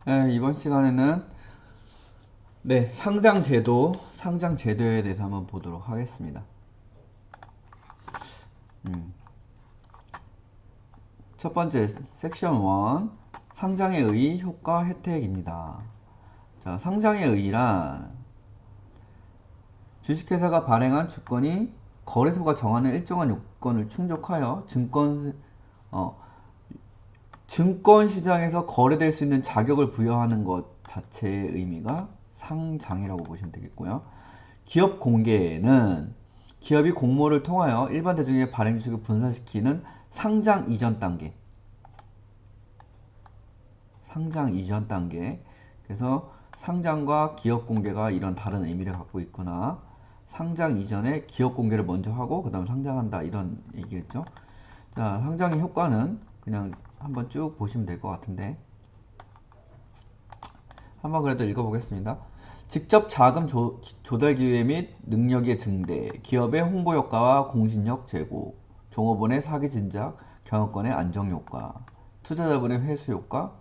네, 이번 시간에는 상장제도, 상장제도에 대해서 한번 보도록 하겠습니다. 첫 번째 섹션 1 상장에 의의 효과 혜택입니다. 자, 상장에 의의란 주식회사가 발행한 주권이 거래소가 정하는 일정한 요건을 충족하여 어, 증권시장에서 거래될 수 있는 자격을 부여하는 것 자체의 의미가 상장이라고 보시면 되겠고요. 기업 공개는 기업이 공모를 통하여 일반 대중에게 발행 주식을 분산시키는 상장 이전 단계. 상장 이전 단계. 그래서 상장과 기업 공개가 이런 다른 의미를 갖고 있거나 상장 이전에 기업 공개를 먼저 하고 그 다음 상장한다 이런 얘기겠죠. 자, 상장의 효과는 그냥 한번 쭉 보시면 될 것 같은데 한번 그래도 읽어보겠습니다. 직접 자금 조달 기회 및 능력의 증대, 기업의 홍보 효과와 공신력 제고, 종업원의 사기 진작, 경영권의 안정 효과, 투자자분의 회수 효과,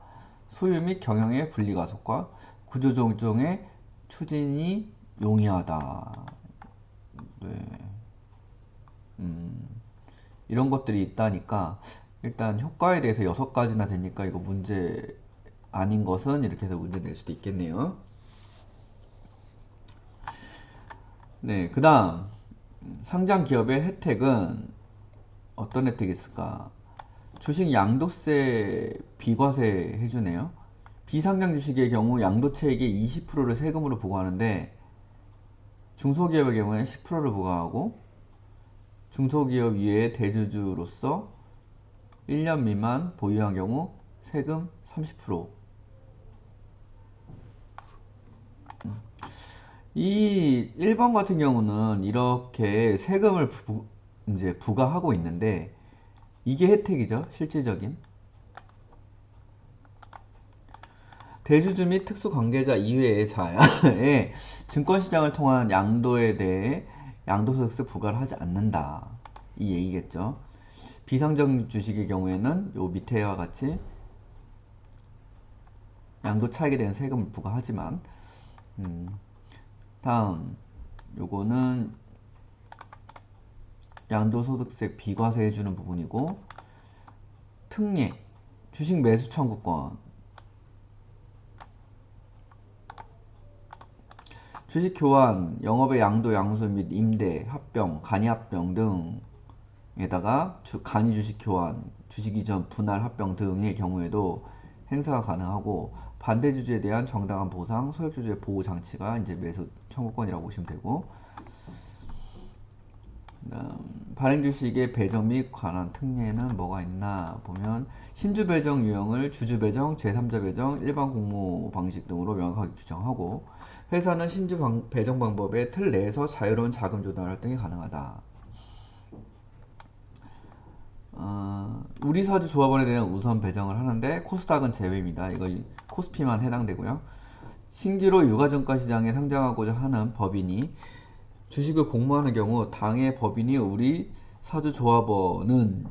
소유 및 경영의 분리 가속화, 구조 조정의 추진이 용이하다. 네. 이런 것들이 있다니까 일단 효과에 대해서 6가지나 되니까 이거 문제 아닌 것은 이렇게 해서 문제 낼 수도 있겠네요. 네, 그 다음 상장 기업의 혜택은 어떤 혜택이 있을까? 주식 양도세 비과세 해주네요. 비상장 주식의 경우 양도채액의 20%를 세금으로 부과하는데 중소기업의 경우에는 10%를 부과하고 중소기업 이외의 대주주로서 1년 미만 보유한 경우 세금 30%. 이 1번 같은 경우는 이렇게 세금을 이제 부과하고 있는데 이게 혜택이죠. 실질적인. 대주주 및 특수관계자 이외의 자의 증권시장을 통한 양도에 대해 양도소득세 부과를 하지 않는다. 이 얘기겠죠. 비상장 주식의 경우에는 요 밑에와 같이 양도 차익에 대한 세금을 부과하지만 다음 요거는 양도소득세 비과세 해주는 부분이고 특례 주식 매수 청구권 주식 교환, 영업의 양도, 양수 및 임대, 합병, 간이합병 등에다가 간이 주식 교환, 주식 이전, 분할, 합병 등의 경우에도 행사가 가능하고 반대 주주에 대한 정당한 보상, 소액 주주의 보호 장치가 이제 매수 청구권이라고 보시면 되고 발행 주식의 배정 및 관한 특례는 뭐가 있나 보면 신주 배정 유형을 주주 배정, 제3자 배정, 일반 공모 방식 등으로 명확하게 규정하고 회사는 신주 배정 방법의 틀 내에서 자유로운 자금 조달 활동이 가능하다. 우리 사주 조합원에 대한 우선 배정을 하는데 코스닥은 제외입니다. 이거 코스피만 해당되고요. 신규로 유가증권 시장에 상장하고자 하는 법인이 주식을 공모하는 경우 당의 법인이 우리 사주 조합원은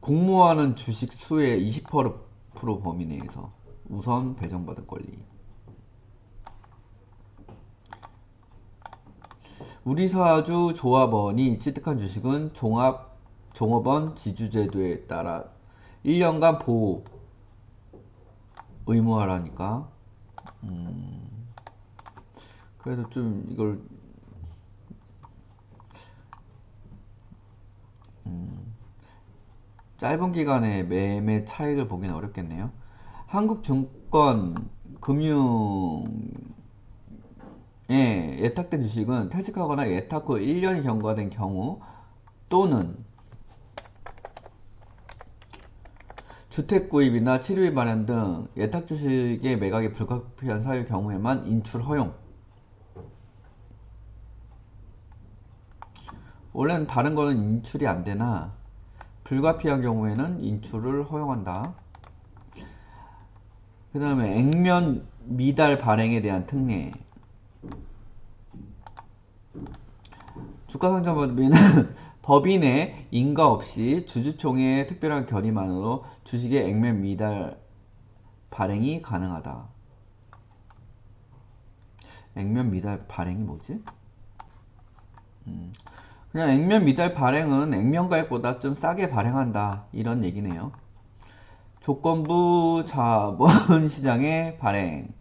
공모하는 주식 수의 20% 범위 내에서 우선 배정받을 권리. 우리 사주 조합원이 취득한 주식은 종업원 지주제도에 따라 1년간 보호 의무화라니까 그래도 좀 이걸 짧은 기간에 매매 차익을 보기는 어렵겠네요. 한국증권 금융 예탁된 주식은 퇴직하거나 예탁 후 1년이 경과된 경우 또는 주택 구입이나 치료비 마련 등 예탁 주식의 매각이 불가피한 사유의 경우에만 인출 허용. 원래는 다른 거는 인출이 안 되나 불가피한 경우에는 인출을 허용한다. 그 다음에 액면 미달 발행에 대한 특례. 주가상장법인은 법인의 인가 없이 주주총회의 특별한 결의만으로 주식의 액면 미달 발행이 가능하다. 액면 미달 발행이 뭐지? 그냥 액면 미달 발행은 액면 가액보다 좀 싸게 발행한다 이런 얘기네요. 조건부 자본시장의 발행.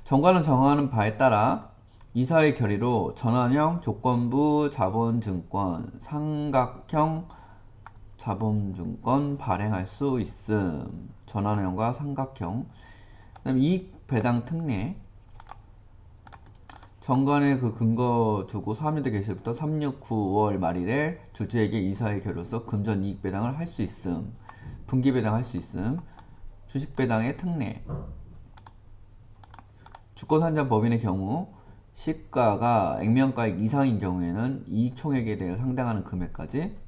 정관은 정하는 바에 따라 이사의 결의로 전환형 조건부 자본증권, 삼각형 자본증권 발행할 수 있음. 전환형과 삼각형. 그다음 이익 배당 특례. 정관의 그 근거 두고 사업연대 개시부터 369월 말일에 주주에게 이사의 결의로서 금전 이익 배당을 할 수 있음. 분기 배당할 수 있음. 주식 배당의 특례. 주권산정 법인의 경우 시가가 액면가액 이상인 경우에는 이익 총액에 대해 상당하는 금액까지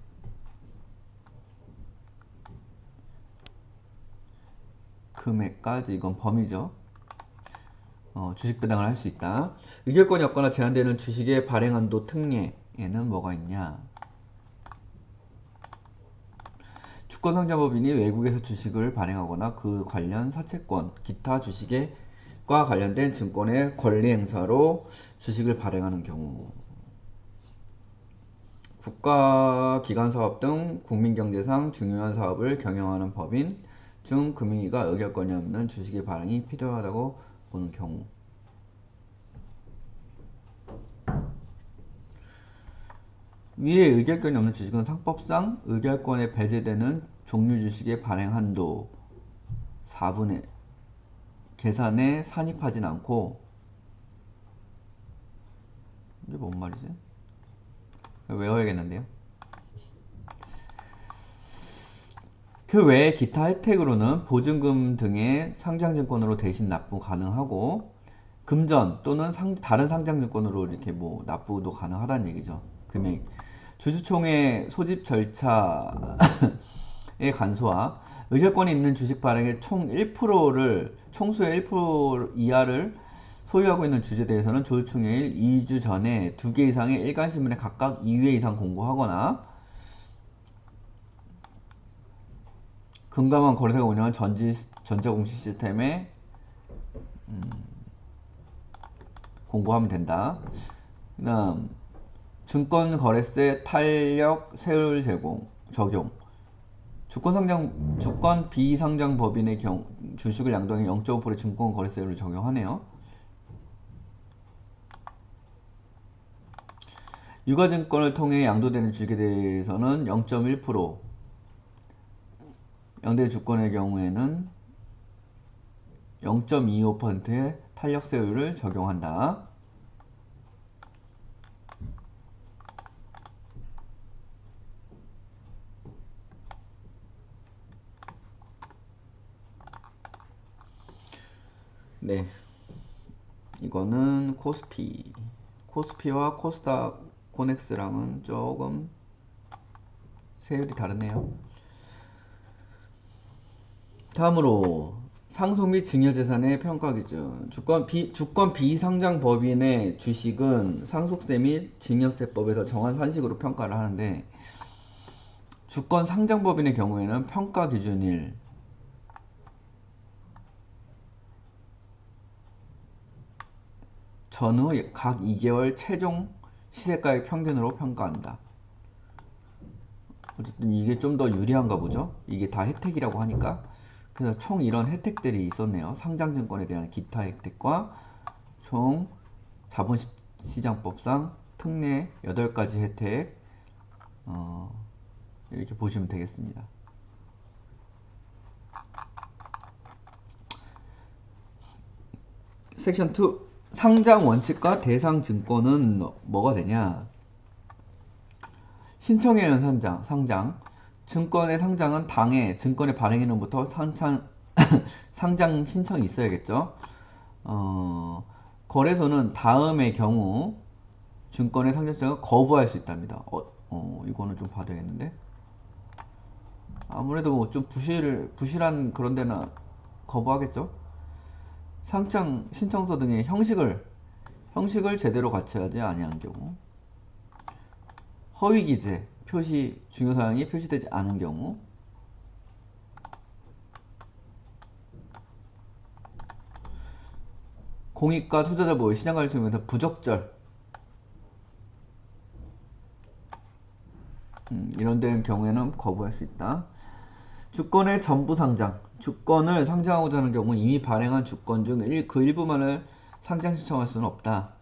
이건 범위죠. 주식 배당을 할 수 있다. 의결권이 없거나 제한되는 주식의 발행 한도 특례에는 뭐가 있냐? 주권상장법인이 외국에서 주식을 발행하거나 그 관련 사채권, 기타 주식과 관련된 증권의 권리 행사로 주식을 발행하는 경우. 국가 기관 사업 등 국민경제상 중요한 사업을 경영하는 법인 중 금융위가 의결권이 없는 주식의 발행이 필요하다고 보는 경우. 위에 의결권이 없는 주식은 상법상 의결권에 배제되는 종류 주식의 발행 한도 4분의 계산에 산입하진 않고. 이게 뭔 말이지? 외워야겠는데요. 그 외에 기타 혜택으로는 보증금 등의 상장증권으로 대신 납부 가능하고 금전 또는 다른 상장증권으로 이렇게 뭐 납부도 가능하다는 얘기죠. 금액. 주주총회 소집 절차의 간소화. 의결권이 있는 주식 발행의 총 1%를 총수의 1% 이하를 소유하고 있는 주주에 대해서는 조주총회일 2주 전에 2개 이상의 일간신문에 각각 2회 이상 공고하거나 금감원 거래소가 운영한 전자공시 시스템에 공고하면 된다. 그다음 증권거래세 탄력 세율 적용. 주권 비상장 법인의 경우 주식을 양도하면 0.5% 증권거래세율을 적용하네요. 유가증권을 통해 양도되는 주식에 대해서는 0.1%, 양대 주권의 경우에는 0.25%의 탄력세율을 적용한다. 네, 이거는 코스피와 코스닥 코넥스랑은 조금 세율이 다르네요. 다음으로 상속 및 증여재산의 평가기준. 주권 비상장 법인의 주식은 상속세 및 증여세법에서 정한 산식으로 평가를 하는데 주권 상장 법인의 경우에는 평가기준 1. 전후 각 2개월 최종 시세가의 평균으로 평가한다. 어쨌든 이게 좀 더 유리한가 보죠. 이게 다 혜택이라고 하니까. 그래서 총 이런 혜택들이 있었네요. 상장증권에 대한 기타 혜택과 총 자본시장법상 특례 8가지 혜택, 이렇게 보시면 되겠습니다. 섹션 2. 상장 원칙과 대상 증권은 뭐가 되냐? 신청에 의한 상장. 증권의 상장은 당해 증권의 발행일로부터 상장 신청이 있어야겠죠. 거래소는 다음의 경우 증권의 상장성을 거부할 수 있답니다. 이거는 좀 봐야 되겠는데. 아무래도 뭐 좀 부실한 그런 데나 거부하겠죠. 상장 신청서 등의 형식을 제대로 갖춰야지 아니한 경우, 허위 기재 중요사항이 표시되지 않은 경우, 공익과 투자자 모의 시장관리 측면에서 부적절 이런 데는 경우에는 거부할 수 있다. 주권의 전부 상장. 주권을 상장하고자 하는 경우 이미 발행한 주권 중 그 일부만을 상장 신청할 수는 없다.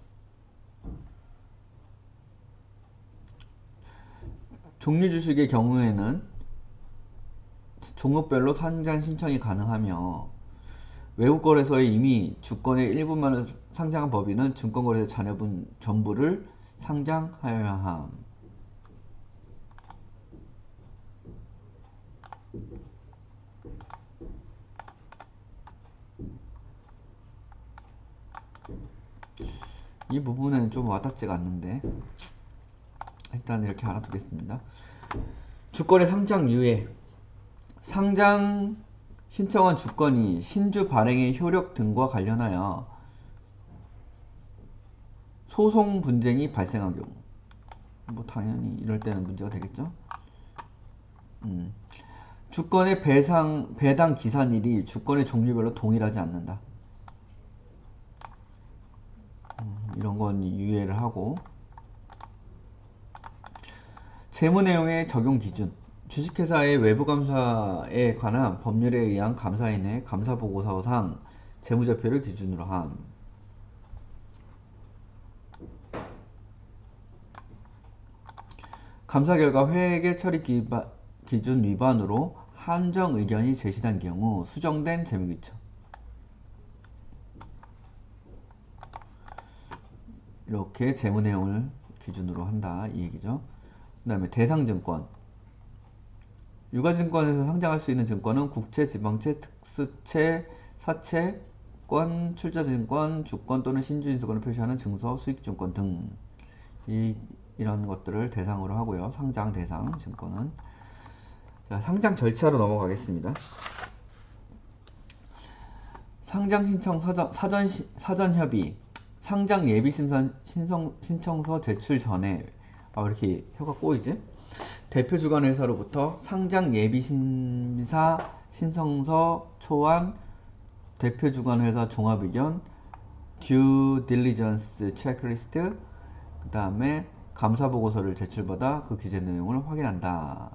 종류 주식의 경우에는 종목별로 상장 신청이 가능하며 외국 거래소에 이미 주권의 일부만을 상장한 법인은 증권거래소 자녀분 전부를 상장하여야 함. 이 부분은 좀 와닿지가 않는데 일단 이렇게 알아두겠습니다. 주권의 상장 유예. 상장 신청한 주권이 신주 발행의 효력 등과 관련하여 소송 분쟁이 발생한 경우, 뭐 당연히 이럴 때는 문제가 되겠죠. 주권의 배당 기산일이 주권의 종류별로 동일하지 않는다. 이런 건 유예를 하고, 재무 내용의 적용 기준. 주식회사의 외부 감사에 관한 법률에 의한 감사인의 감사보고서상 재무제표를 기준으로 함. 감사 결과 회계 처리 기준 위반으로 한정 의견이 제시된 경우 수정된 재무기초. 이렇게 재무 내용을 기준으로 한다 이 얘기죠. 그 다음에 대상증권. 유가증권에서 상장할 수 있는 증권은 국채, 지방채, 특수채, 사채권, 출자증권, 주권 또는 신주인수권을 표시하는 증서, 수익증권 등 이런 것들을 대상으로 하고요. 상장 대상 증권은. 자, 상장 절차로 넘어가겠습니다. 상장 신청 사전 협의. 상장 예비심사 신청서 제출 전에 왜 이렇게 혀가 꼬이지? 대표 주관 회사로부터 상장 예비심사 신청서 초안, 대표 주관 회사 종합 의견, 듀 딜리전스 체크리스트, 그 다음에 감사 보고서를 제출받아 그 기재 내용을 확인한다.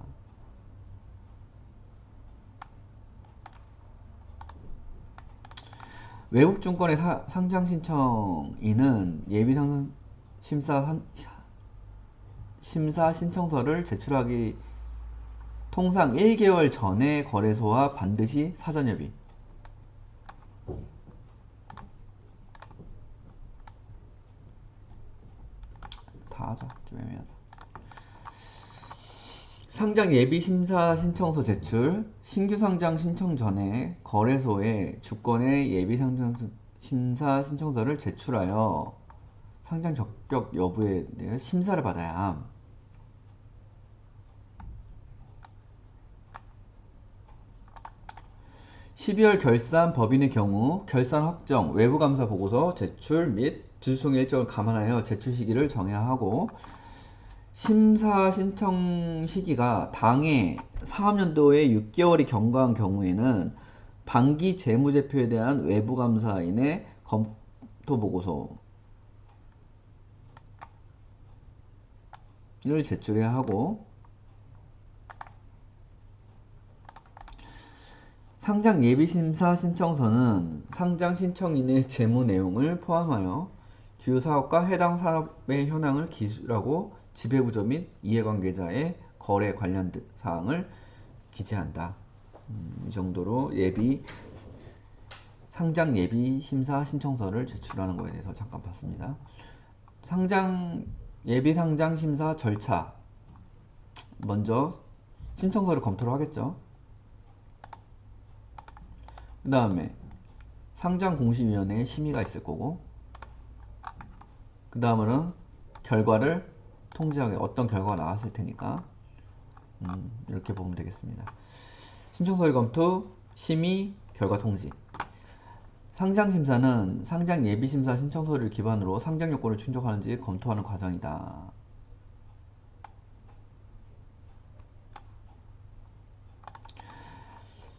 외국 증권의 상장 신청인은 예비 심사 신청서를 제출하기 통상 1개월 전에 거래소와 반드시 사전 협의. 다 하자. 좀 애매하다. 상장 예비 심사 신청서 제출. 신규 상장 신청 전에 거래소에 주권의 예비 상장 심사 신청서를 제출하여 상장 적격 여부에 대해 심사를 받아야 함. (12월) 결산 법인의 경우 결산 확정, 외부감사 보고서 제출 및 주주총회 일정을 감안하여 제출 시기를 정해야 하고, 심사 신청 시기가 당해 사업연도에 6개월이 경과한 경우에는 반기 재무제표에 대한 외부감사인의 검토보고서를 제출해야 하고, 상장 예비심사 신청서는 상장 신청인의 재무 내용을 포함하여 주요 사업과 해당 사업의 현황을 기술하고 지배구조 및 이해관계자의 거래 관련 사항을 기재한다. 이 정도로 상장 예비심사 신청서를 제출하는 것에 대해서 잠깐 봤습니다. 예비상장 심사 절차. 먼저 신청서를 검토를 하겠죠. 그 다음에 상장공시위원회에 심의가 있을 거고, 그 다음으로는 결과를 통지하게, 어떤 결과가 나왔을 테니까 이렇게 보면 되겠습니다. 신청서의 검토, 심의, 결과 통지. 상장심사는 상장 예비심사 신청서를 기반으로 상장 요건을 충족하는지 검토하는 과정이다.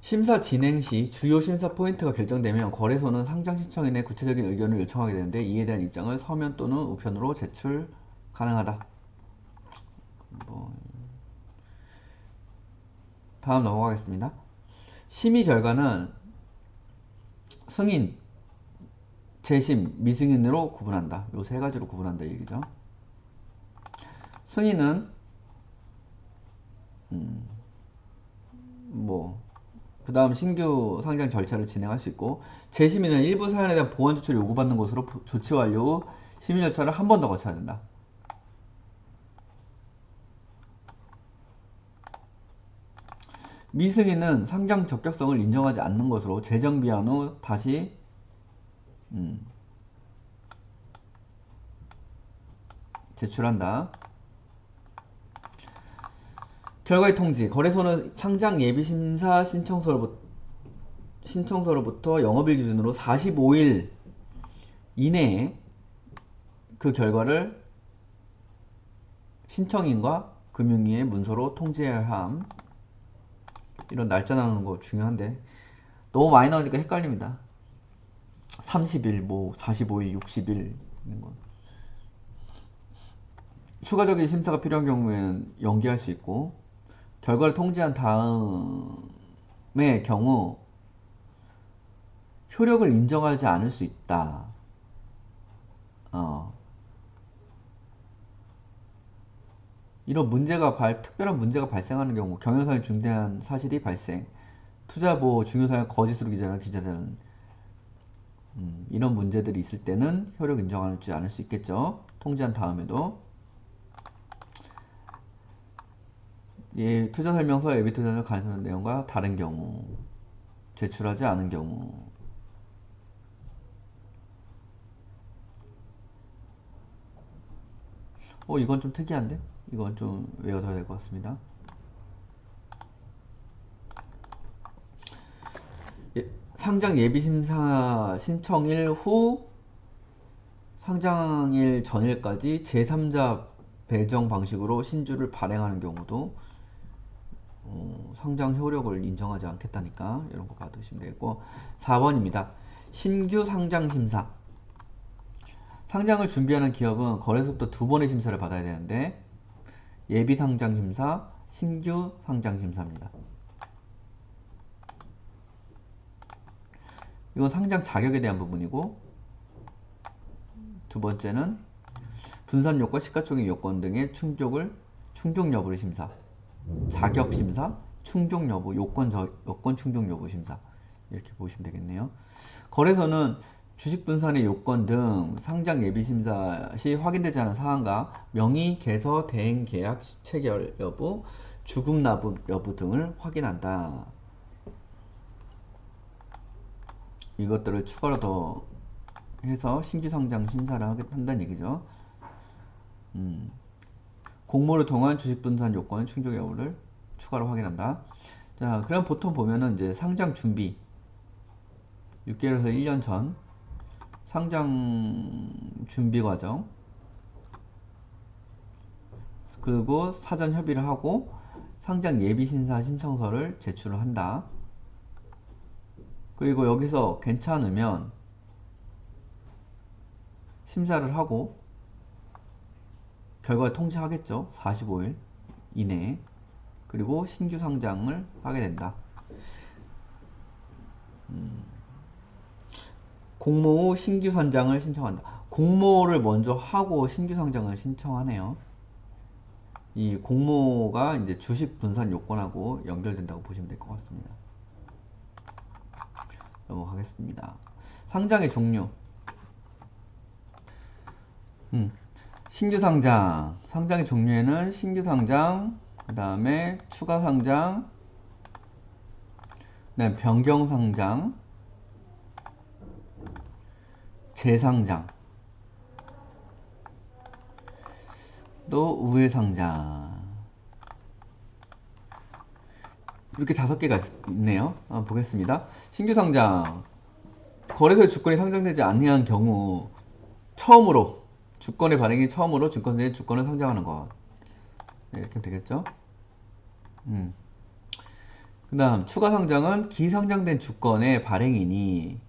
심사 진행 시 주요 심사 포인트가 결정되면 거래소는 상장 신청인의 구체적인 의견을 요청하게 되는데 이에 대한 입장을 서면 또는 우편으로 제출 가능하다. 뭐, 다음 넘어가겠습니다. 심의 결과는 승인, 재심, 미승인으로 구분한다. 요 세 가지로 구분한다 얘기죠. 승인은 그 다음 신규 상장 절차를 진행할 수 있고, 재심의는 일부 사연에 대한 보완 조치를 요구받는 것으로 조치 완료 후 심의 절차를 한 번 더 거쳐야 된다. 미승인은 상장 적격성을 인정하지 않는 것으로 재정비한 후 다시 제출한다. 결과의 통지. 거래소는 상장 예비심사 신청서로부터 영업일 기준으로 45일 이내에 그 결과를 신청인과 금융위에 문서로 통지해야 함. 이런 날짜 나오는 거 중요한데 너무 많이 나오니까 헷갈립니다. 30일, 45일, 60일 이런 거. 추가적인 심사가 필요한 경우에는 연기할 수 있고, 결과를 통지한 다음의 경우 효력을 인정하지 않을 수 있다. 이런 특별한 문제가 발생하는 경우, 경영상의 중대한 사실이 발생, 투자보호 중요사항을 거짓으로 기재하는 기자들은 이런 문제들이 있을 때는 효력 인정하지 않을 수 있겠죠. 통지한 다음에도. 예, 투자설명서, 예비투자자 간섭하는 내용과 다른 경우, 제출하지 않은 경우. 이건 좀 특이한데? 이건 좀 외워둬야 될 것 같습니다. 상장 예비심사 신청일 후 상장일 전일까지 제3자 배정 방식으로 신주를 발행하는 경우도 상장 효력을 인정하지 않겠다니까 이런 거 받으시면 되겠고, 4번입니다. 신규 상장 심사. 상장을 준비하는 기업은 거래소부터 2번의 심사를 받아야 되는데 예비 상장 심사, 신규 상장 심사입니다. 이건 상장 자격에 대한 부분이고, 두 번째는 분산 요건, 시가총액 요건 등의 충족 여부를 심사. 자격 심사, 충족 여부, 요건 충족 여부 심사. 이렇게 보시면 되겠네요. 거래소는 주식 분산의 요건 등 상장 예비 심사 시 확인되지 않은 사항과 명의 개서 대행 계약 체결 여부, 주급 납부 여부 등을 확인한다. 이것들을 추가로 더 해서 신규 상장 심사를 한다는 얘기죠. 공모를 통한 주식 분산 요건 충족 여부를 추가로 확인한다. 자, 그럼 보통 보면은 이제 상장 준비 6개월에서 1년 전 상장 준비 과정, 그리고 사전 협의를 하고 상장 예비 심사 신청서를 제출을 한다. 그리고 여기서 괜찮으면 심사를 하고 결과를 통지하겠죠. 45일 이내에. 그리고 신규 상장을 하게 된다. 공모 후 신규 상장을 신청한다. 공모를 먼저 하고 신규 상장을 신청하네요. 이 공모가 이제 주식 분산 요건하고 연결된다고 보시면 될 것 같습니다. 넘어가겠습니다. 상장의 종류. 신규 상장. 상장의 종류에는 신규 상장, 그 다음에 추가 상장, 그다음에 변경 상장, 재상장, 또 우회 상장. 이렇게 5개가 있네요. 한번 보겠습니다. 신규 상장. 거래소의 주권이 상장되지 아니한 경우 처음으로 주권의 발행이 처음으로 증권사에 주권을 상장하는 것. 네, 이렇게 되겠죠. 그 다음 추가 상장은 기상장된 주권의 발행이니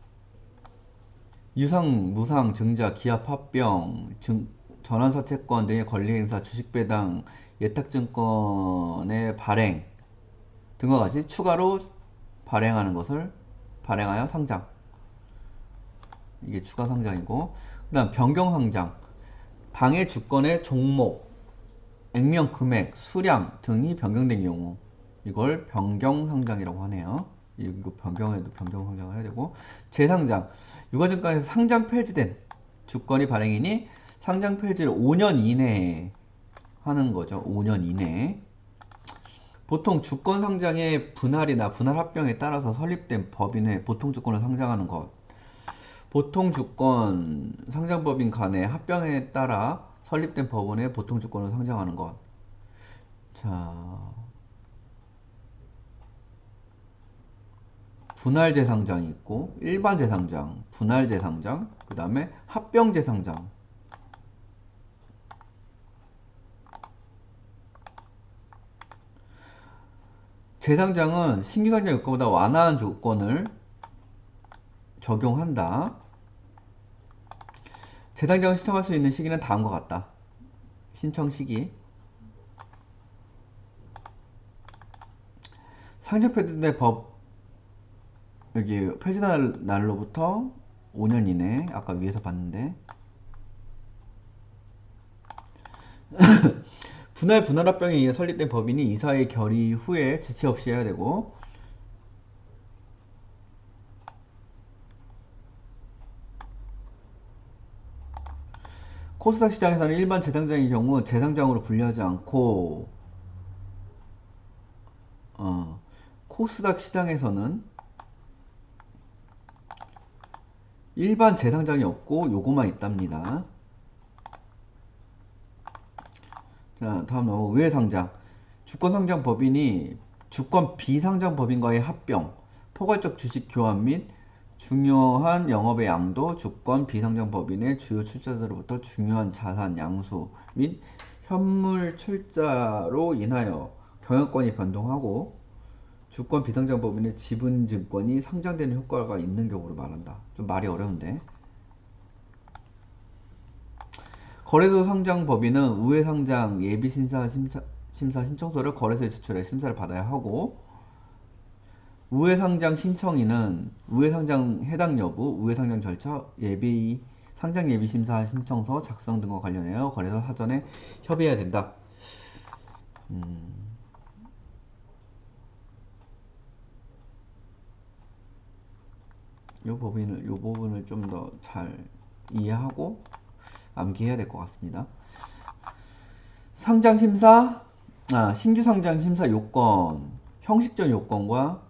유상, 무상, 증자, 기합, 합병, 전환사채권 등의 권리행사, 주식배당, 예탁증권의 발행 등과 같이 추가로 발행하는 것을 발행하여 상장. 이게 추가 상장이고, 그 다음 변경상장. 당의 주권의 종목, 액면 금액, 수량 등이 변경된 경우 이걸 변경상장이라고 하네요. 이거 변경해도 변경상장을 해야 되고, 재상장. 유가증권에서 상장 폐지된 주권이 발행이니 상장 폐지를 5년 이내에 하는 거죠. 5년 이내에. 보통 주권 상장의 분할이나 분할 합병에 따라서 설립된 법인의 보통 주권을 상장하는 것. 보통 주권 상장법인 간의 합병에 따라 설립된 법원의 보통 주권을 상장하는 것. 자, 분할 재상장이 있고 일반 재상장, 분할 재상장, 그 다음에 합병 재상장. 재상장은 신규 상장 요건보다 완화한 조건을 적용한다. 재상장을 신청할 수 있는 시기는 다음과 같다. 신청 시기. 상장 폐지된 법 여기 폐지날 날로부터 5년 이내. 아까 위에서 봤는데 분할합병에 의해 설립된 법인이 이사의 결의 후에 지체 없이 해야 되고, 코스닥 시장에서는 일반 재상장의 경우 재상장으로 분류하지 않고 코스닥 시장에서는 일반 재상장이 없고 요거만 있답니다. 자, 다음 넘어 우회상장. 주권상장 법인이 주권 비상장 법인과의 합병, 포괄적 주식 교환 및 중요한 영업의 양도, 주권 비상장 법인의 주요 출자자로부터 중요한 자산 양수 및 현물 출자로 인하여 경영권이 변동하고 주권 비상장 법인의 지분증권이 상장되는 효과가 있는 경우를 말한다. 좀 말이 어려운데. 거래소 상장 법인은 우회상장 심사 신청서를 거래소에 제출해 심사를 받아야 하고, 우회상장 신청인은 우회상장 해당 여부, 우회상장 절차, 상장 예비 심사 신청서 작성 등과 관련하여 거래소 사전에 협의해야 된다. 요 부분을 좀 더 잘 이해하고 암기해야 될 것 같습니다. 상장 심사, 신규 상장 심사 요건, 형식적 요건과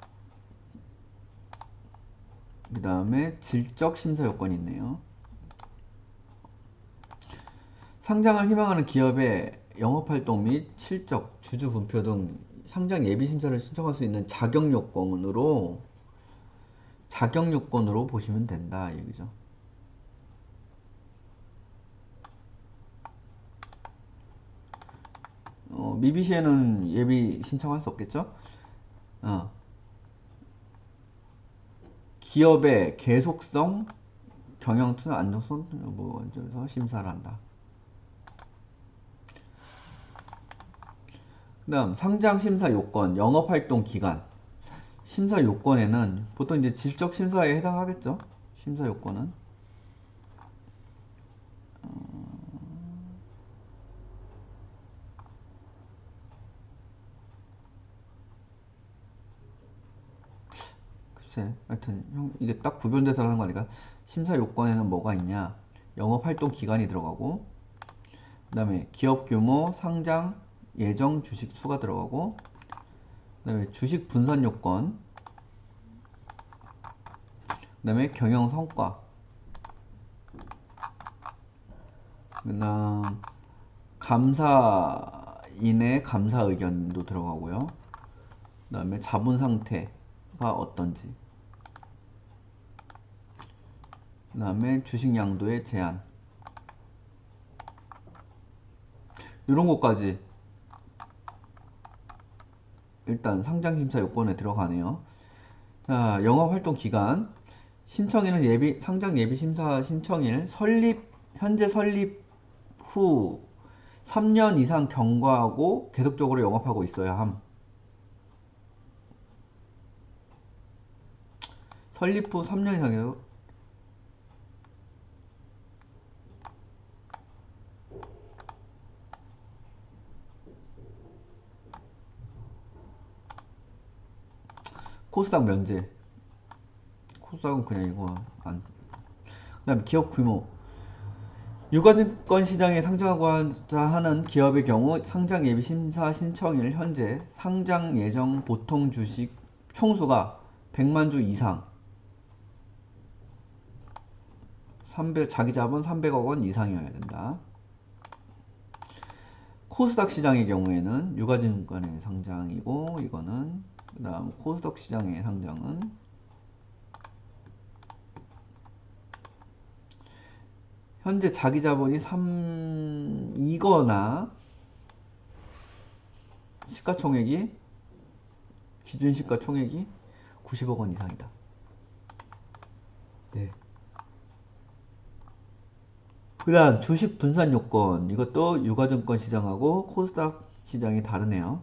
그 다음에 질적 심사 요건이 있네요. 상장을 희망하는 기업의 영업활동 및 실적, 주주 분표 등 상장 예비 심사를 신청할 수 있는 자격 요건으로 보시면 된다 얘기죠. 미비시에는 예비 신청할 수 없겠죠? 기업의 계속성, 경영 투자 안정성 여부에서 심사를 한다. 그 다음 상장 심사 요건, 영업활동 기간. 심사 요건에는 보통 이제 질적 심사에 해당하겠죠? 심사 요건은 글쎄, 하여튼 이게 딱 구별돼서 하는 거니까. 심사 요건에는 뭐가 있냐? 영업활동 기간이 들어가고, 그 다음에 기업 규모, 상장 예정 주식 수가 들어가고, 그 다음에 주식 분산 요건, 그 다음에 경영 성과, 그 다음 감사인의 감사 의견도 들어가고요. 그 다음에 자본 상태가 어떤지, 그 다음에 주식 양도의 제한, 이런 것까지 일단 상장심사 요건에 들어가네요. 자, 영업활동 기간. 신청일은 상장 예비심사 신청일, 현재 설립 후 3년 이상 경과하고 계속적으로 영업하고 있어야 함. 설립 후 3년 이상이요? 코스닥 면제. 코스닥은 그냥 이거 안. 그 다음에 기업 규모. 유가증권 시장에 상장하고자 하는 기업의 경우 상장 예비 심사 신청일 현재 상장 예정 보통 주식 총수가 100만 주 이상, 자기 자본 300억 원 이상이어야 된다. 코스닥 시장의 경우에는 유가증권의 상장이고, 이거는 그 다음 코스닥 시장의 상장은 현재 자기 자본이 3이거나 시가총액이 기준 시가총액이 90억 원 이상이다. 네. 그 다음 주식 분산 요건. 이것도 유가증권 시장하고 코스닥 시장이 다르네요.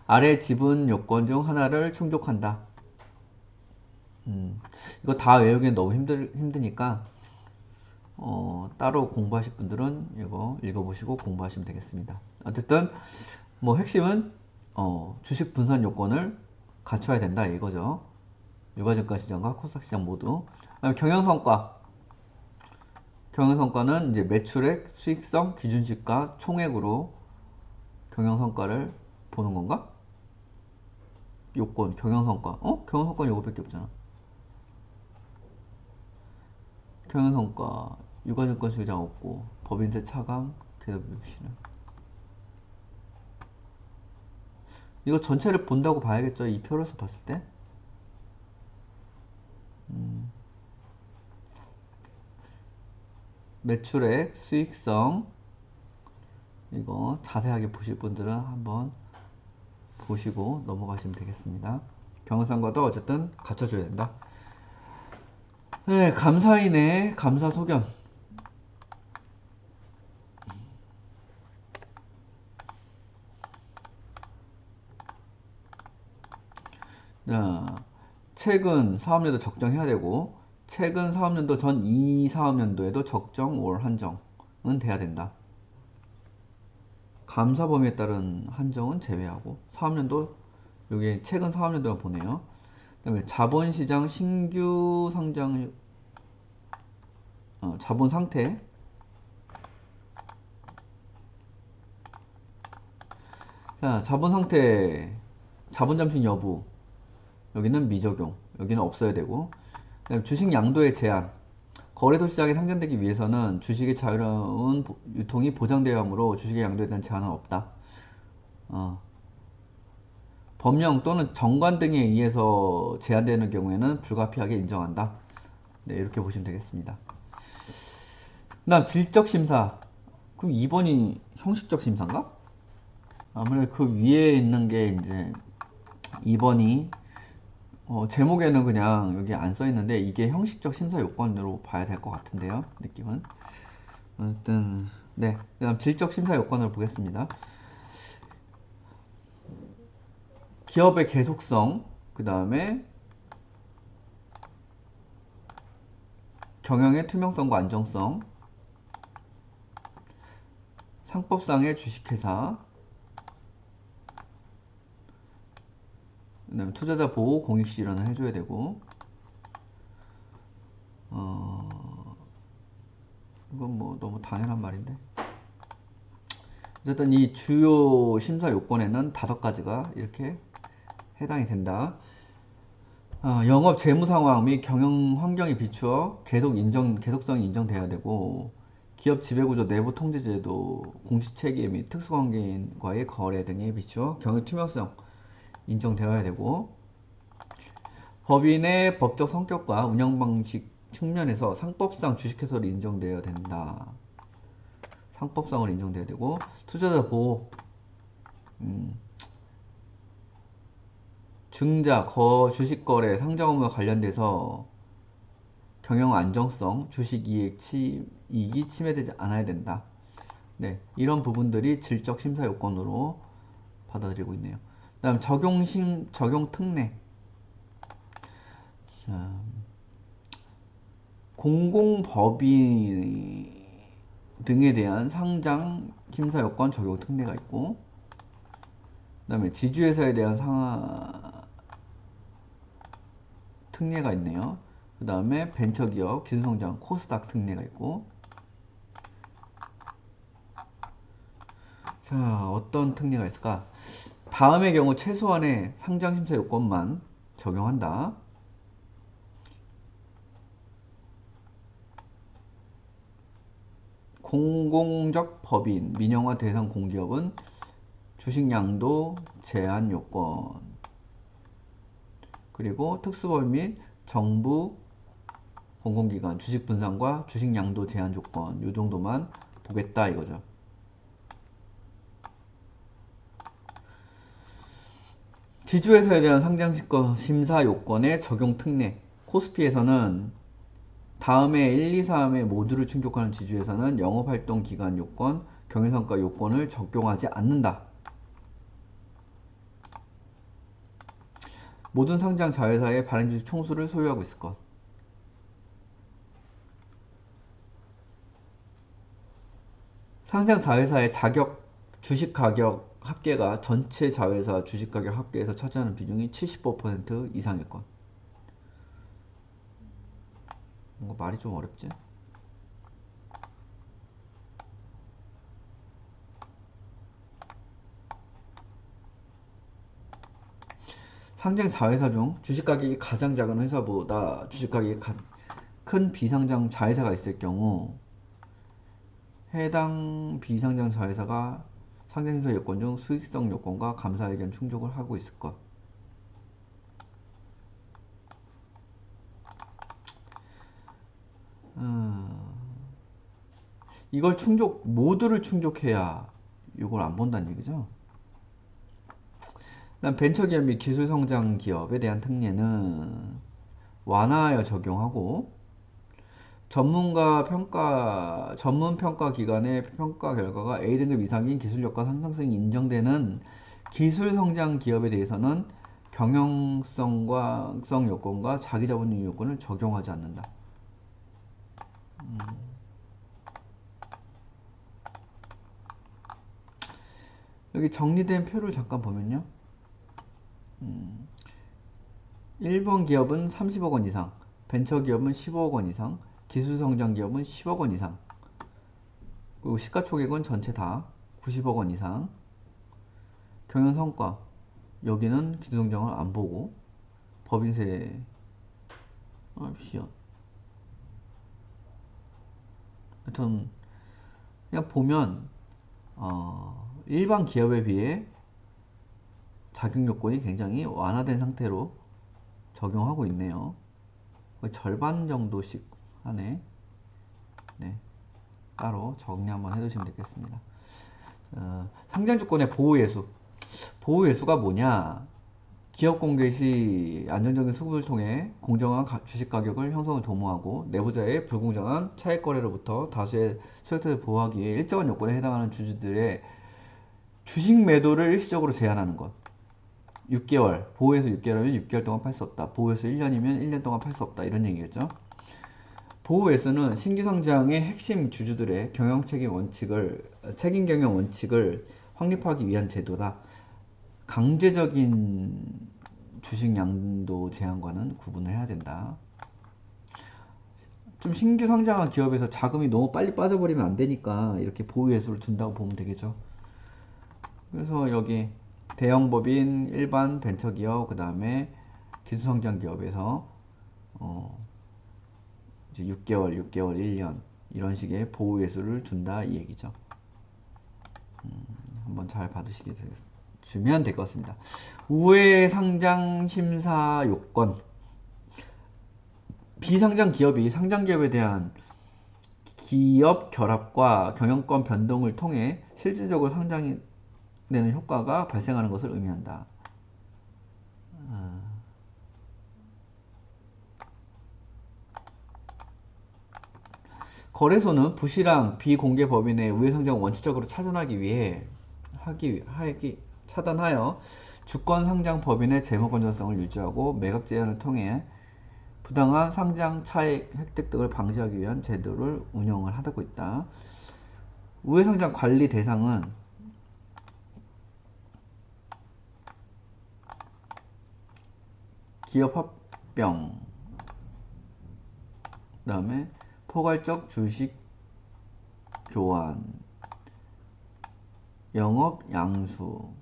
아래 지분 요건 중 하나를 충족한다. 이거 다 외우기엔 너무 힘드니까 따로 공부하실 분들은 이거 읽어보시고 공부하시면 되겠습니다. 어쨌든 뭐 핵심은 주식 분산 요건을 갖춰야 된다 이거죠. 유가증권 시장과 코스닥 시장 모두. 그다음에 경영성과. 경영성과는 이제 매출액, 수익성, 기준시가, 총액으로 경영성과를 보는 건가? 요건, 경영성과. 경영성과는 요거밖에 없잖아. 경영성과, 유가증권 시장 없고, 법인세 차감, 계속유익실현. 이거 전체를 본다고 봐야겠죠? 이 표로서 봤을 때. 매출액, 수익성, 이거 자세하게 보실 분들은 한번 보시고 넘어가시면 되겠습니다. 경영성과도 어쨌든 갖춰줘야 된다. 네, 감사인의 감사 소견. 자, 최근 사업년도 적정해야 되고, 최근 사업년도 전 이 사업년도에도 적정 or 한정은 돼야 된다. 감사 범위에 따른 한정은 제외하고, 사업년도, 여기 최근 사업년도만 보네요. 그 다음에 자본시장 신규 상장, 자본 상태. 자, 자본 상태, 자본 잠식 여부. 여기는 미적용, 여기는 없어야 되고. 그다음에 주식 양도의 제한. 거래소 시장에 상장되기 위해서는 주식의 자유로운 유통이 보장되어야 하므로 주식의 양도에 대한 제한은 없다. 법령 또는 정관 등에 의해서 제한되는 경우에는 불가피하게 인정한다. 네, 이렇게 보시면 되겠습니다. 그 다음 질적 심사. 그럼 2번이 형식적 심사인가? 아무래도 그 위에 있는 게 이제 2번이 제목에는 그냥 여기 안 써 있는데 이게 형식적 심사 요건으로 봐야 될 것 같은데요. 느낌은. 어쨌든 네. 그다음 질적 심사 요건을 보겠습니다. 기업의 계속성, 그다음에 경영의 투명성과 안정성, 상법상의 주식회사, 그다음에 투자자 보호 공익 실현을 해줘야 되고, 이건 뭐 너무 당연한 말인데. 어쨌든 이 주요 심사 요건에는 5가지가 이렇게 해당이 된다. 영업 재무 상황 및 경영 환경에 비추어 계속성이 인정돼야 되고, 기업 지배구조, 내부 통제제도, 공시체계 및 특수관계인과의 거래 등에 비추어 경영 투명성 인정되어야 되고, 법인의 법적 성격과 운영 방식 측면에서 상법상 주식회사로 인정되어야 된다. 상법상으로 인정돼야 되고, 투자자 보호, 증자, 주식 거래, 상장 업무와 관련돼서 경영 안정성, 주식 이익이 침해되지 않아야 된다. 네, 이런 부분들이 질적 심사 요건으로 받아들이고 있네요. 그다음 적용 특례. 자, 공공법인 등에 대한 상장 심사 요건 적용 특례가 있고, 그다음에 지주회사에 대한 특례가 있네요. 그 다음에 벤처기업, 기술성장, 코스닥 특례가 있고. 자, 어떤 특례가 있을까? 다음의 경우 최소한의 상장심사 요건만 적용한다. 공공적 법인, 민영화 대상 공기업은 주식 양도 제한 요건, 그리고 특수법인 및 정부 공공기관 주식 분산과 주식 양도 제한 조건, 요 정도만 보겠다 이거죠. 지주회사에 대한 상장심사 요건의 적용 특례. 코스피에서는 다음에 1, 2, 3의 모두를 충족하는 지주회사는 영업활동 기간 요건, 경영성과 요건을 적용하지 않는다. 모든 상장 자회사의 발행주식 총수를 소유하고 있을 것. 상장 자회사의 주식 가격 합계가 전체 자회사 주식 가격 합계에서 차지하는 비중이 75% 이상일 것. 뭔가 말이 좀 어렵지? 상장 자회사 중 주식 가격이 가장 작은 회사보다 주식 가격이 큰 비상장 자회사가 있을 경우 해당 비상장 자회사가 상장심사 요건 중 수익성 요건과 감사 의견 충족을 하고 있을 것. 이걸 모두를 충족해야 이걸 안 본다는 얘기죠. 그다음 벤처기업 및 기술성장 기업에 대한 특례는 완화하여 적용하고, 전문 평가 기관의 평가 결과가 A등급 이상인 기술력과 상상성이 인정되는 기술성장 기업에 대해서는 경영성 요건과 자기자본주의 요건을 적용하지 않는다. 여기 정리된 표를 잠깐 보면요. 1번 기업은 30억 원 이상, 벤처기업은 15억 원 이상, 기술성장기업은 10억 원 이상, 그리고 시가총액은 전체 다 90억 원 이상. 경영성과, 여기는 기술성장을 안 보고 법인세 시연. 하여튼 그냥 보면 일반 기업에 비해 자격 요건이 굉장히 완화된 상태로 적용하고 있네요. 거의 절반 정도씩 하네. 네, 따로 정리 한번 해두시면 되겠습니다. 상장 조건의 보호 예수. 보호 예수가 뭐냐? 기업 공개 시 안정적인 수급을 통해 공정한 주식 가격을 형성을 도모하고 내부자의 불공정한 차익 거래로부터 다수의 소액자를 보호하기 위해 일정한 요건에 해당하는 주주들의 주식 매도를 일시적으로 제한하는 것. 6개월, 보호에서 6개월이면 6개월 동안 팔 수 없다. 보호에서 1년이면 1년 동안 팔 수 없다. 이런 얘기겠죠. 보호에서는 신규 상장의 핵심 주주들의 책임 경영 원칙을 확립하기 위한 제도다. 강제적인 주식 양도 제한과는 구분을 해야 된다. 좀 신규 상장한 기업에서 자금이 너무 빨리 빠져버리면 안 되니까 이렇게 보호 예수를 준다고 보면 되겠죠. 그래서 여기 대형법인, 일반 벤처기업, 그 다음에 기술성장 기업에서 이제 6개월, 1년 이런 식의 보호 예수를 준다 이 얘기죠. 한번 잘 받으시면 될 것 같습니다. 우회 상장 심사 요건. 비상장 기업이 상장 기업에 대한 기업 결합과 경영권 변동을 통해 실질적으로 상장이 되는 효과가 발생하는 것을 의미한다. 거래소는 부실한 비공개 법인의 우회상장을 원칙적으로 차단하여 주권 상장 법인의 재무 건전성을 유지하고 매각 제한을 통해 부당한 상장 차익 획득 등을 방지하기 위한 제도를 운영을 하고 있다. 우회상장 관리 대상은 기업 합병, 그 다음에 포괄적 주식 교환, 영업 양수,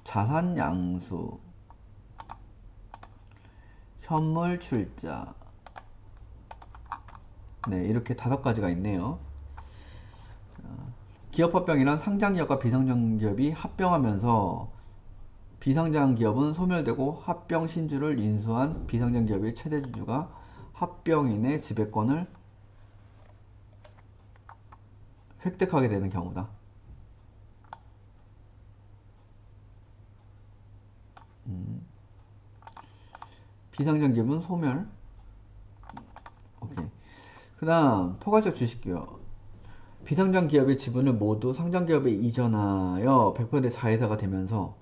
자산 양수, 현물 출자. 네, 이렇게 5가지가 있네요. 기업 합병이란 상장기업과 비상장기업이 합병하면서 비상장기업은 소멸되고 합병 신주를 인수한 비상장기업의 최대주주가 합병인의 지배권을 획득하게 되는 경우다. 비상장기업은 소멸. 오케이. 그 다음 포괄적 주식기업. 비상장기업의 지분을 모두 상장기업에 이전하여 100% 자회사가 되면서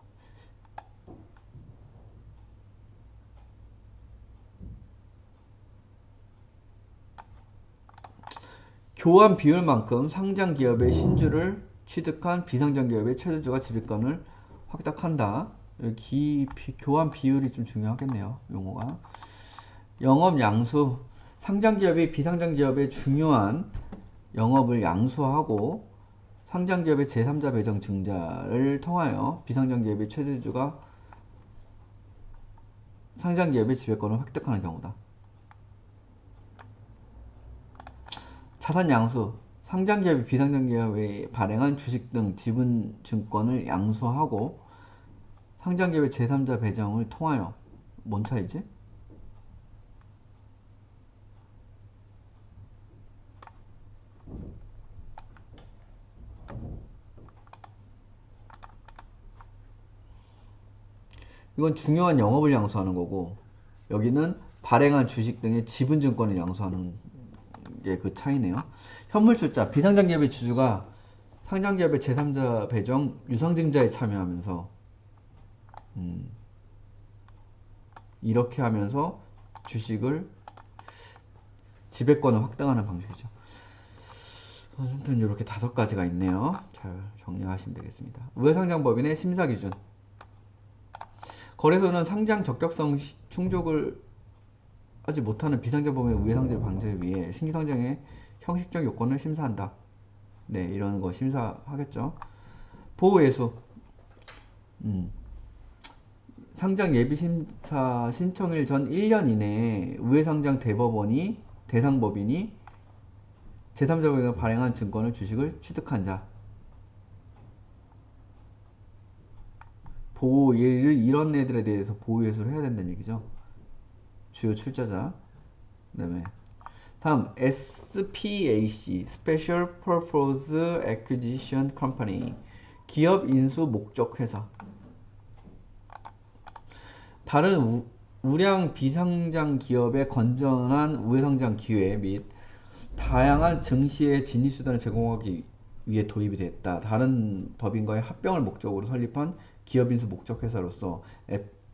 교환 비율만큼 상장기업의 신주를 취득한 비상장기업의 최대주가 지배권을 확답한다. 여기 교환 비율이 좀 중요하겠네요. 용어가. 영업 양수. 상장기업이 비상장기업의 중요한 영업을 양수하고 상장기업의 제3자 배정 증자를 통하여 비상장기업의 최대주가 상장기업의 지배권을 획득하는 경우다. 자산 양수. 상장기업이 비상장기업에 발행한 주식 등 지분 증권을 양수하고 상장기업의 제3자 배정을 통하여. 뭔 차이지? 이건 중요한 영업을 양수하는 거고, 여기는 발행한 주식 등의 지분 증권을 양수하는 게 그 차이네요. 현물출자. 비상장기업의 주주가 상장기업의 제3자 배정 유상증자에 참여하면서 이렇게 하면서 주식을 지배권을 확장하는 방식이죠. 어쨌든 이렇게 5가지가 있네요. 잘 정리하시면 되겠습니다. 우회상장법인의 심사기준. 거래소는 상장 적격성 충족을 하지 못하는 비상장법인의 우회상장 방지를 위해 신규상장의 형식적 요건을 심사한다. 네, 이런 거 심사하겠죠. 보호예수. 상장 예비심사 신청일 전 1년 이내에 우회상장 대상법인이 제3자법인이 발행한 증권을 주식을 취득한 자. 이런 애들에 대해서 보호예수를 해야 된다는 얘기죠. 주요 출자자. 다음 SPAC Special Purpose Acquisition Company 기업 인수 목적 회사. 다른 우량 비상장 기업의 건전한 우회상장 기회 및 다양한 증시의 진입수단을 제공하기 위해 도입이 됐다. 다른 법인과의 합병을 목적으로 설립한 기업인수 목적회사로서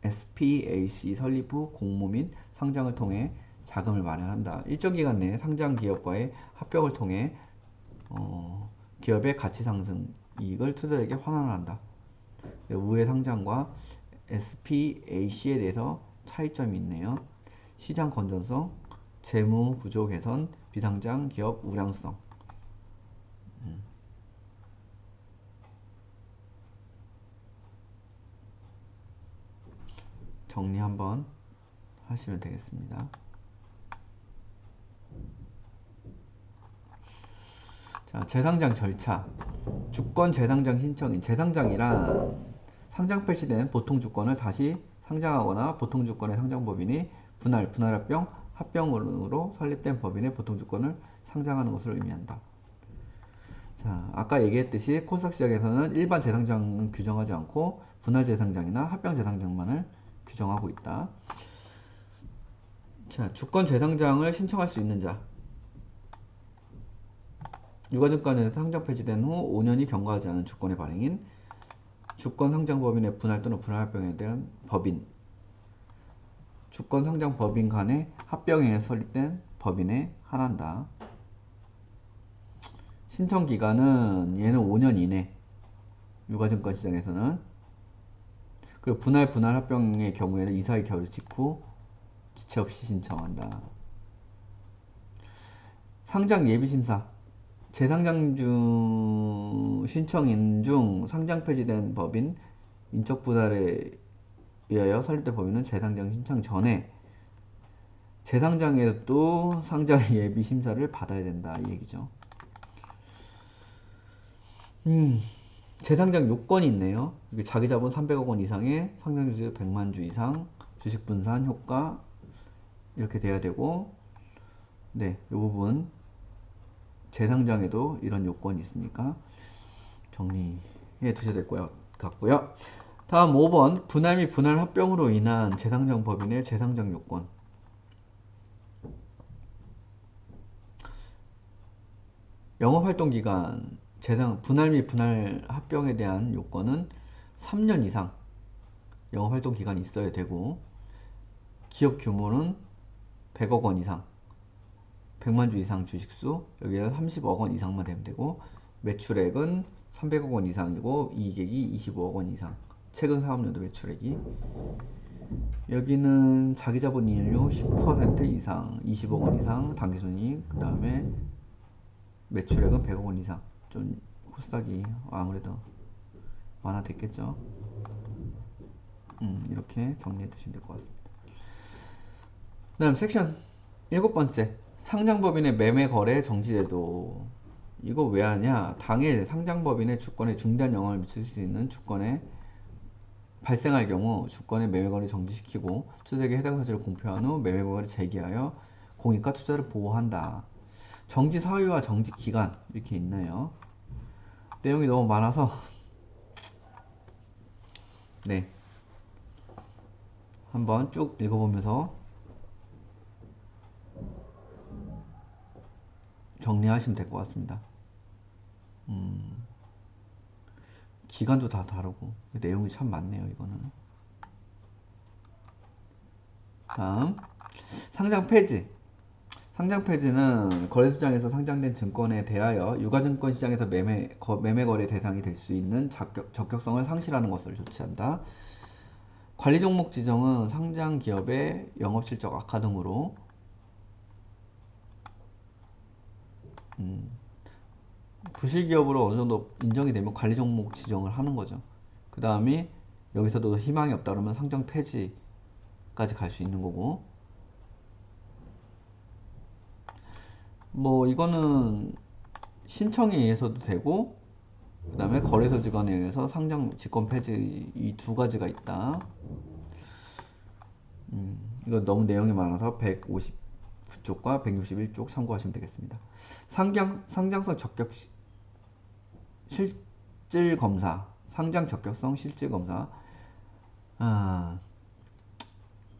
SPAC 설립 후 공모 및 상장을 통해 자금을 마련한다. 일정 기간 내에 상장 기업과의 합병을 통해 기업의 가치 상승 이익을 투자자에게 환원한다. 우회 상장과 SPAC에 대해서 차이점이 있네요. 시장 건전성, 재무 구조 개선, 비상장 기업 우량성. 정리 한번 하시면 되겠습니다. 자, 재상장 절차. 주권 재상장 신청인. 재상장이란 상장 폐지된 보통 주권을 다시 상장하거나 보통 주권의 상장법인이 분할합병, 합병으로 설립된 법인의 보통 주권을 상장하는 것을 의미한다. 자, 아까 얘기했듯이 코스닥 시장에서는 일반 재상장은 규정하지 않고 분할 재상장이나 합병 재상장만을 규정하고 있다. 자, 주권 재상장을 신청할 수 있는 자. 유가증권에서 상장 폐지된 후 5년이 경과하지 않은 주권의 발행인, 주권 상장 법인의 분할 또는 분할합병에 대한 법인, 주권 상장 법인 간의 합병에서 설립된 법인에 한한다. 신청 기간은 얘는 5년 이내. 유가증권 시장에서는. 그리고 분할 합병의 경우에는 이사의 겨울 직후 지체 없이 신청한다. 상장 예비심사. 재상장 신청인 중 상장 폐지된 법인, 인적 분할에 의하여 설립된 법인은 재상장 신청 전에 재상장에도 상장 예비 심사를 받아야 된다 이 얘기죠. 재상장 요건이 있네요. 자기 자본 300억 원 이상의 상장 주식 100만 주 이상, 주식 분산 효과 이렇게 돼야 되고, 네, 이 부분 재상장에도 이런 요건이 있으니까 정리해 두셔야 될 것 같고요. 다음 5번 분할 및 분할 합병으로 인한 재상장 법인의 재상장 요건. 영업활동기간, 분할 및 분할 합병에 대한 요건은 3년 이상 영업활동기간이 있어야 되고, 기업 규모는 100억 원 이상, 100만 주 이상 주식수, 여기에 30억 원 이상만 되면 되고, 매출액은 300억 원 이상이고, 이익액이 25억 원 이상, 최근 사업연도 매출액이, 여기는 자기자본 이익률 10% 이상, 20억 원 이상, 당기순이익, 그 다음에 매출액은 100억 원 이상. 좀 코스닥이 아무래도 완화됐겠죠. 이렇게 정리해 두시면 될 것 같습니다. 그 다음 섹션 7번째 상장법인의 매매거래 정지제도. 이거 왜 하냐, 당해 상장법인의 주권에 중대한 영향을 미칠 수 있는 주권에 발생할 경우 주권의 매매거래 정지시키고 투자자에게 해당 사실을 공표한 후 매매거래를 재개하여 공익과 투자를 보호한다. 정지 사유와 정지 기간 이렇게 있나요? 내용이 너무 많아서 네, 한번 쭉 읽어보면서 정리하시면 될 것 같습니다. 기간도 다 다르고 내용이 참 많네요. 이거는. 다음 상장 폐지. 상장 폐지는 거래소장에서 상장된 증권에 대하여 유가증권 시장에서 매매 거래 대상이 될 수 있는 적격성을 상실하는 것을 조치한다. 관리 종목 지정은 상장 기업의 영업 실적 악화 등으로 부실 기업으로 어느 정도 인정이 되면 관리 종목 지정을 하는 거죠. 그 다음에 여기서도 희망이 없다 그러면 상장 폐지까지 갈 수 있는 거고, 뭐 이거는 신청에 의해서도 되고, 그 다음에 거래소 직원에 의해서 상장 직권 폐지, 이 두 가지가 있다. 이거 너무 내용이 많아서 159쪽과 161쪽 참고하시면 되겠습니다. 상장성 적격 실질 검사, 상장 적격성 실질 검사,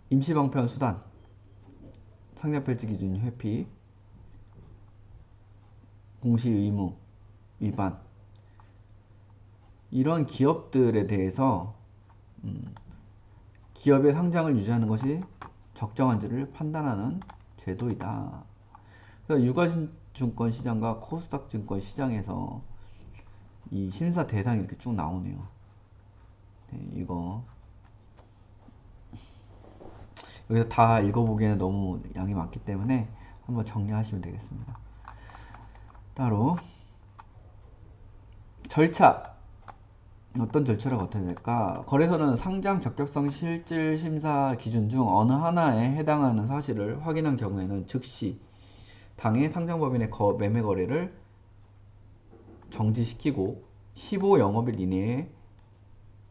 임시방편 수단, 상장 폐지 기준 회피, 공시 의무 위반, 이런 기업들에 대해서 기업의 상장을 유지하는 것이 적정한지를 판단하는 제도이다. 그래서 유가증권 시장과 코스닥 증권 시장에서 이 심사 대상이 이렇게 쭉 나오네요. 네, 이거 여기서 다 읽어보기에는 너무 양이 많기 때문에 한번 정리하시면 되겠습니다. 따로 절차, 어떤 절차를 거쳐야 될까? 거래소는 상장 적격성 실질 심사 기준 중 어느 하나에 해당하는 사실을 확인한 경우에는 즉시 당해 상장법인의 매매 거래를 정지시키고 15영업일 이내에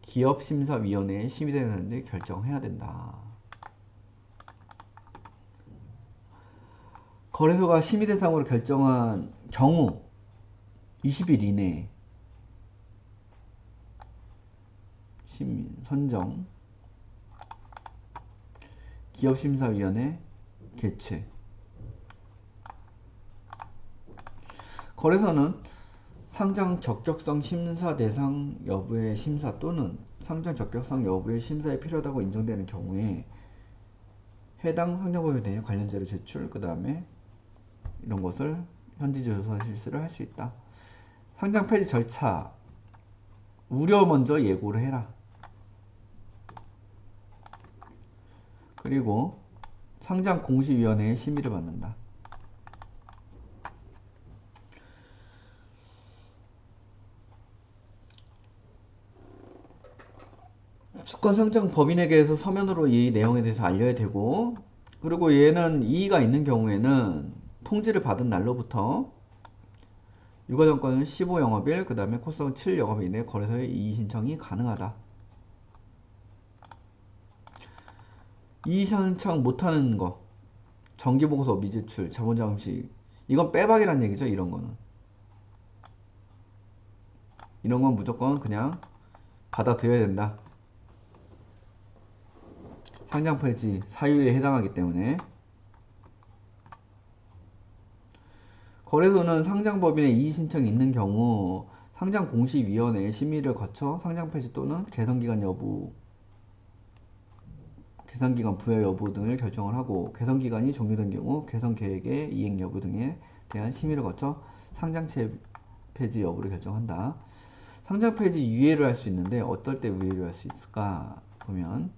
기업심사위원회에 심의되는지 결정해야 된다. 거래소가 심의 대상으로 결정한 경우 20일 이내에 선정 기업심사위원회 개최. 거래소는 상장 적격성 심사 대상 여부의 심사 또는 상장 적격성 여부의 심사에 필요하다고 인정되는 경우에 해당 상장법에 대해 관련 자료 제출, 그 다음에 이런 것을 현지 조사 실시를 할 수 있다. 상장 폐지 절차, 우려 먼저 예고를 해라. 그리고 상장 공시위원회의 심의를 받는다. 주권 상장 법인에게서 서면으로 이 내용에 대해서 알려야 되고, 그리고 얘는 이의가 있는 경우에는 통지를 받은 날로부터 유가증권은 15영업일, 그 다음에 코스닥은 7영업일 이내 거래소에 이의 신청이 가능하다. 이의 신청 못하는 거, 정기보고서 미제출, 자본자금식, 이건 빼박이란 얘기죠. 이런 거는, 이런 건 무조건 그냥 받아들여야 된다. 상장 폐지 사유에 해당하기 때문에. 거래소는 상장법인의 이의 신청이 있는 경우 상장공시위원회의 심의를 거쳐 상장 폐지 또는 개선기간 여부, 개선기간 부여 여부 등을 결정을 하고, 개선기간이 종료된 경우 개선계획의 이행 여부 등에 대한 심의를 거쳐 상장 폐지 여부를 결정한다. 상장 폐지 유예를 할 수 있는데 어떨 때 유예를 할 수 있을까 보면,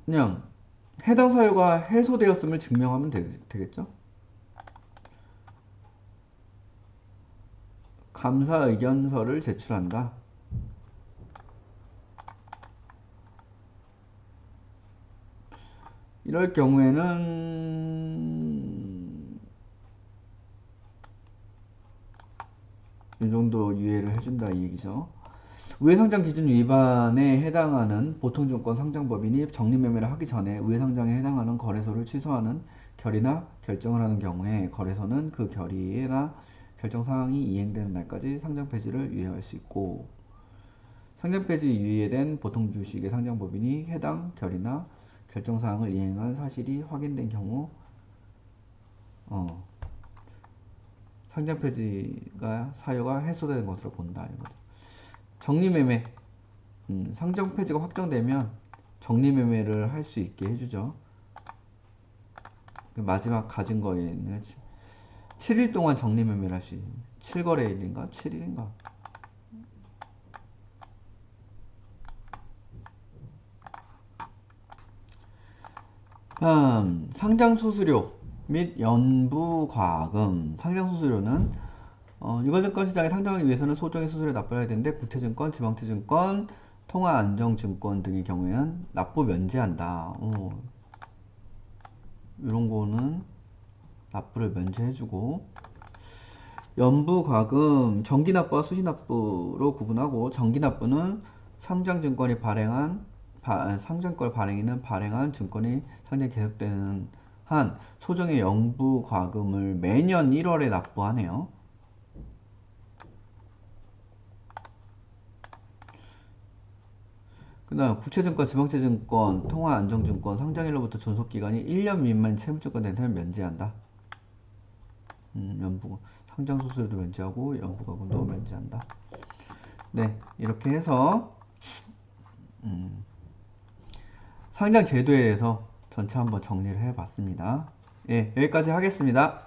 그냥 해당 사유가 해소되었음을 증명하면 되겠죠. 감사 의견서를 제출한다. 이럴 경우에는 이 정도 유예를 해준다 이 얘기죠. 우회상장 기준 위반에 해당하는 보통증권 상장법인이 적립매매를 하기 전에 우회상장에 해당하는 거래소를 취소하는 결의나 결정을 하는 경우에 거래소는 그 결의나 결정사항이 이행되는 날까지 상장 폐지를 유예할 수 있고, 상장 폐지 유예된 보통주식의 상장법인이 해당 결의나 결정사항을 이행한 사실이 확인된 경우 상장 폐지가 사유가 해소되는 것으로 본다. 이거죠. 적립매매, 상장 폐지가 확정되면 적립매매를 할 수 있게 해주죠. 마지막 가진 거에는 7일 동안 적립매매를 할 수 있는, 7거래일인가 7일인가. 다음 상장수수료 및 연부과금. 상장수수료는 유가증권 시장에 상장하기 위해서는 소정의 수수료를 납부해야 되는데, 국채증권, 지방채증권, 통화안정증권 등의 경우에는 납부 면제한다. 이런 거는 납부를 면제해주고, 연부과금, 정기납부와 수시납부로 구분하고, 정기납부는 상장증권이 상장권 발행인은 발행한 증권이 상장이 계속되는 한 소정의 연부과금을 매년 1월에 납부하네요. 그 다음 국채증권, 지방채증권, 통화안정증권 상장일로부터 존속기간이 1년 미만인 채무증권들한테는 면제한다. 상장수수료도 면제하고 연부과금도 면제한다. 네, 이렇게 해서 상장제도에 대해서 전체 한번 정리를 해봤습니다. 예, 여기까지 하겠습니다.